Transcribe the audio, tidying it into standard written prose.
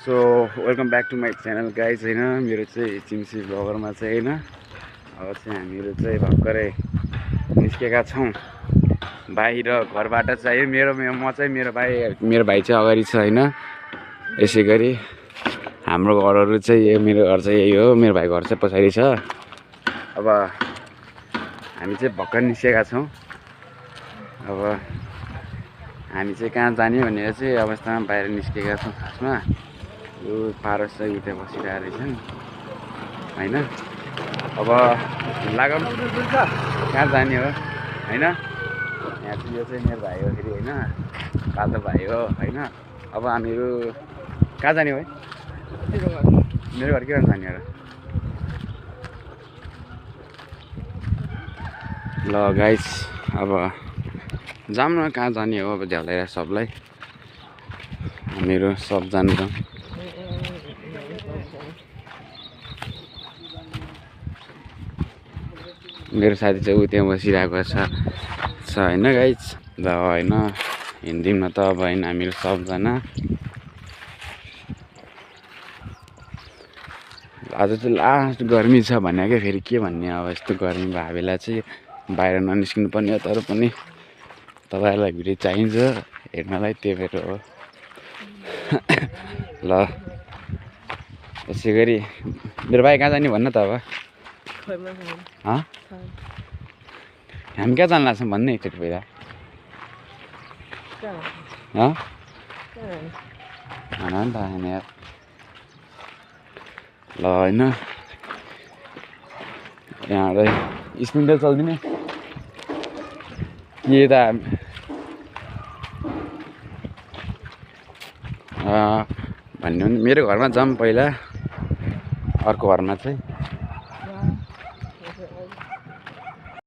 So welcome back to my channel guys होइन मेरो चाहिँ चिम्सी ब्लगरमा चाहिँ होइन अब चाहिँ हामीहरू चाहिँ भर्खरै निस्केका छौँ बाहिर घरबाट चाहिँ म चाहिँ मेरो भाइ चाहिँ अगाडि छ होइन। यसै गरी हाम्रो घरहरू चाहिँ मेरो घर चाहिँ यही हो, मेरो भाइ घर चाहिँ पछाडि छ। अब हामी चाहिँ भर्खर निस्केका छौँ। अब हामी चाहिँ कहाँ जाने भनेर चाहिँ अवस्थामा बाहिर निस्केका छौँ। खासमा यो पारस चाहिँ उता बसिरहेको रहेछन् होइन। अब लागौँ कहाँ जाने हो होइन। यहाँ चाहिँ यो चाहिँ मेरो भाइ हो फेरि होइन, बादल भाइ हो होइन। अब हामीहरू कहाँ जाने हो है? मेरो घर के गर्नु जाने हो ल गाइस। अब जाऊँ न कहाँ जाने हो, अब झ्याउलाइरहेको सबलाई हामीहरू सब जानु त। मेरो साथी चाहिँ ऊ त्यहाँ बसिरहेको छ होइन गाइज। ल होइन हिँड्दिउँ न त अब होइन हामीहरू सबजना। आज चाहिँ लास्ट गर्मी छ भने क्या, फेरि के भन्ने अब यस्तो गर्मी भएको बेला चाहिँ बाहिर ननिस्किनु पर्ने हो। तर पनि तपाईँहरूलाई भिडियो चाहिन्छ हेर्नलाई, त्यही भएर हो। ल यसै गरी मेरो भाइ कहाँ जाने भन्न त अब हामी कहाँ जानु लाग्छौँ भन्ने एकचोटि पहिला खाना नि त खाने यार। ल होइन यहाँ स्पिड त चल्दिने के त भन्नु भने मेरो घरमा जाऊँ पहिला, अर्को घरमा चाहिँ